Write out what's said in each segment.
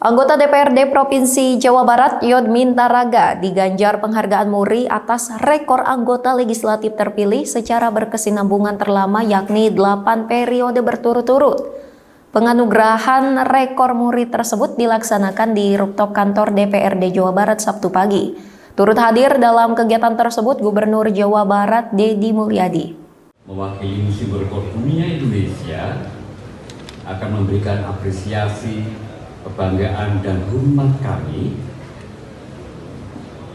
Anggota DPRD Provinsi Jawa Barat Yodmin Taraga diganjar penghargaan MURI atas rekor anggota legislatif terpilih secara berkesinambungan terlama yakni 8 periode berturut-turut. Penganugerahan rekor MURI tersebut dilaksanakan di rooftop kantor DPRD Jawa Barat Sabtu pagi. Turut hadir dalam kegiatan tersebut Gubernur Jawa Barat Deddy Mulyadi. Mewakili Museum Rekor Dunia Indonesia akan memberikan apresiasi, kebanggaan dan hormat kami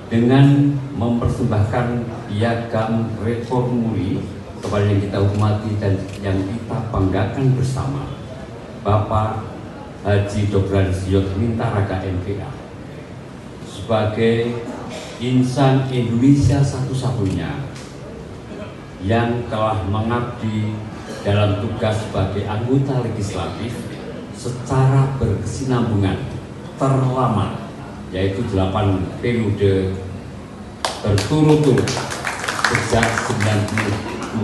dengan mempersembahkan piagam rekor MURI kepada yang kita hormati dan yang kita banggakan bersama, Bapak Haji Dr. Yodmin Taraga MPA, sebagai insan Indonesia satu-satunya yang telah mengabdi dalam tugas sebagai anggota legislatif secara berkesinambungan terlama, yaitu 8 periode berturut-turut sejak 92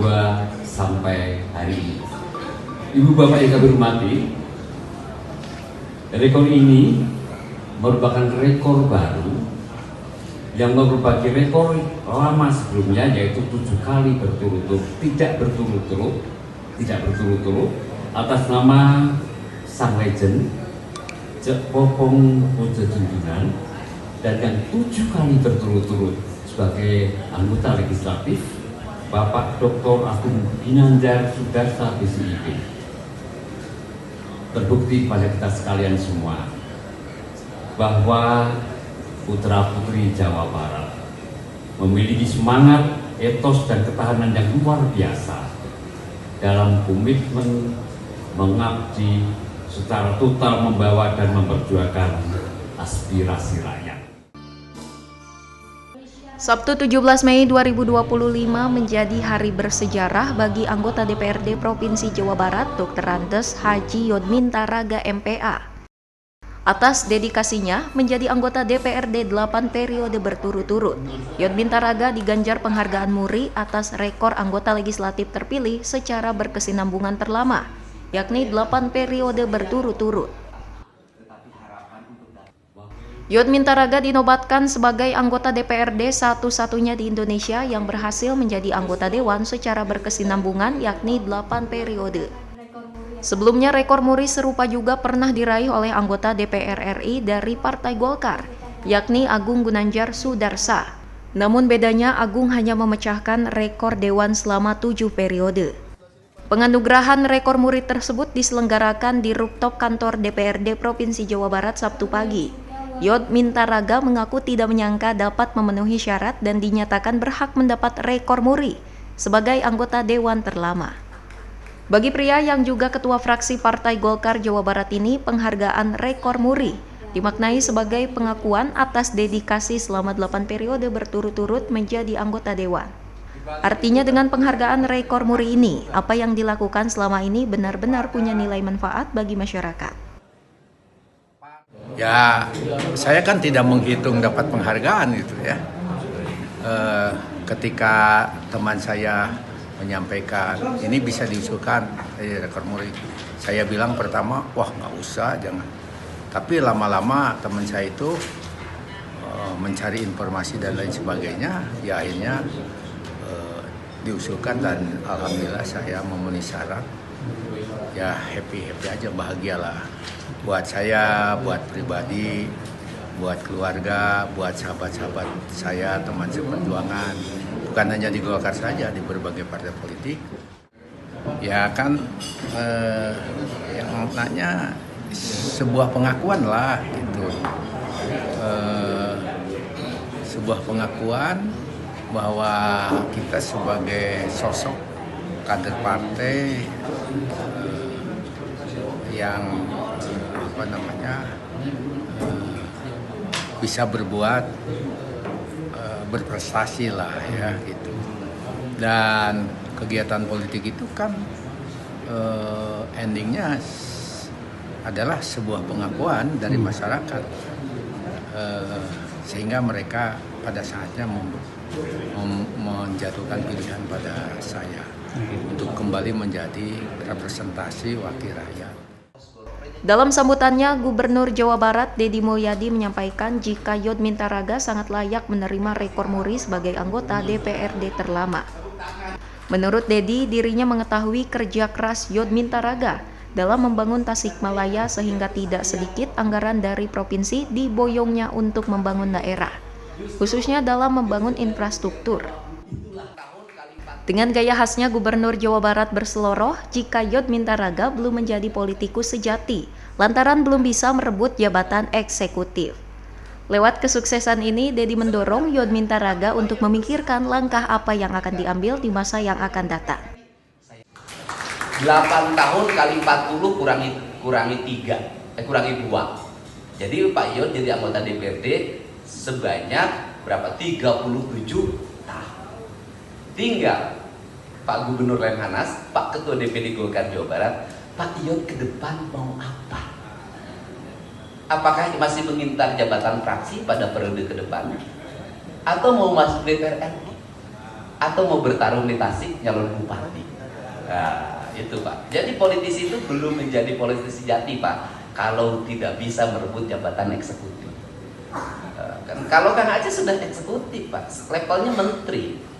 sampai hari ini. Ibu bapak yang kami hormati, rekor ini merupakan rekor baru yang merupakan rekor lama sebelumnya, yaitu 7 kali berturut-turut, tidak berturut-turut atas nama Sang Legend Cek Popong Puja Junjungan, dan yang 7 kali berturut-turut sebagai anggota legislatif Bapak Dr. Agung Ginanjar Sudarsa SIP. Terbukti pada kita sekalian semua bahwa putra-putri Jawa Barat memiliki semangat, etos dan ketahanan yang luar biasa dalam komitmen mengabdi secara total, membawa dan memperjuangkan aspirasi rakyat. Sabtu 17 Mei 2025 menjadi hari bersejarah bagi anggota DPRD Provinsi Jawa Barat Dr. Andes Haji Yodmin Taraga MPA. Atas dedikasinya menjadi anggota DPRD 8 periode berturut-turut, Yodmin Taraga diganjar penghargaan MURI atas rekor anggota legislatif terpilih secara berkesinambungan terlama, yakni 8 periode berturut-turut. Yodmin Taraga dinobatkan sebagai anggota DPRD satu-satunya di Indonesia yang berhasil menjadi anggota dewan secara berkesinambungan yakni 8 periode. Sebelumnya rekor MURI serupa juga pernah diraih oleh anggota DPR RI dari Partai Golkar, yakni Agung Gunanjar Sudarsa. Namun bedanya Agung hanya memecahkan rekor dewan selama 7 periode. Penganugerahan rekor MURI tersebut diselenggarakan di rooftop kantor DPRD Provinsi Jawa Barat Sabtu pagi. Yodmin Taraga mengaku tidak menyangka dapat memenuhi syarat dan dinyatakan berhak mendapat rekor MURI sebagai anggota dewan terlama. Bagi pria yang juga ketua fraksi Partai Golkar Jawa Barat ini, penghargaan rekor MURI dimaknai sebagai pengakuan atas dedikasi selama 8 periode berturut-turut menjadi anggota dewan. Artinya dengan penghargaan rekor MURI ini, apa yang dilakukan selama ini benar-benar punya nilai manfaat bagi masyarakat. Ya, saya kan tidak menghitung dapat penghargaan gitu ya. Ketika teman saya menyampaikan ini bisa diusulkan rekor MURI, saya bilang pertama, wah nggak usah, jangan. Tapi lama-lama teman saya itu mencari informasi dan lain sebagainya, ya akhirnya diusulkan dan alhamdulillah saya memenuhi syarat. Ya happy aja, bahagialah. Buat saya, buat pribadi, buat keluarga, buat sahabat-sahabat saya, teman seperjuangan. Bukan hanya di Golkar saja, di berbagai partai politik. Ya kan, yang maknanya sebuah pengakuan lah gitu. Sebuah pengakuan bahwa kita sebagai sosok kader partai yang bisa berbuat, berprestasi lah ya gitu. Dan kegiatan politik itu kan endingnya adalah sebuah pengakuan dari masyarakat, sehingga mereka pada saatnya menjatuhkan pilihan pada saya untuk kembali menjadi representasi wakil rakyat. Dalam sambutannya, Gubernur Jawa Barat Deddy Mulyadi menyampaikan jika Yod Mintaraga sangat layak menerima rekor muri sebagai anggota DPRD terlama. Menurut Deddy, dirinya mengetahui kerja keras Yod Mintaraga dalam membangun Tasikmalaya sehingga tidak sedikit anggaran dari provinsi diboyongnya untuk membangun daerah, khususnya dalam membangun infrastruktur. Dengan gaya khasnya, Gubernur Jawa Barat berseloroh jika Yod Mintaraga belum menjadi politikus sejati, lantaran belum bisa merebut jabatan eksekutif. Lewat kesuksesan ini, Deddy mendorong Yod Mintaraga untuk memikirkan langkah apa yang akan diambil di masa yang akan datang. 8 tahun kali 40 kurangi 2. Jadi Pak Yod jadi anggota DPRD sebanyak berapa? 37 tahun. Tinggal Pak Gubernur Lemhanas, Pak Ketua DPD Golkar Jawa Barat, Pak Yod ke depan mau apa? Apakah masih mengincar jabatan fraksi pada periode ke depan? Atau mau masuk DPR RI? Atau mau bertarung di Tasik nyalon bupati? Nah, itu Pak. Jadi politisi itu belum menjadi politisi sejati Pak, kalau tidak bisa merebut jabatan eksekutif. Kalau Kang Aceh sudah eksekutif Pak, levelnya menteri.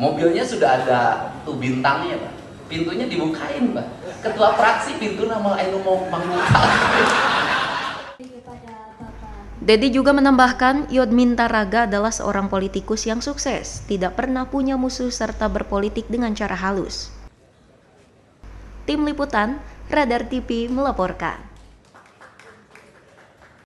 Mobilnya sudah ada tuh bintangnya Pak, pintunya dibukain Pak. Ketua fraksi pintu nama Aino mau membuka. Deddy juga menambahkan, Yod Mintaraga adalah seorang politikus yang sukses, tidak pernah punya musuh serta berpolitik dengan cara halus. Tim Liputan, Radar TV melaporkan.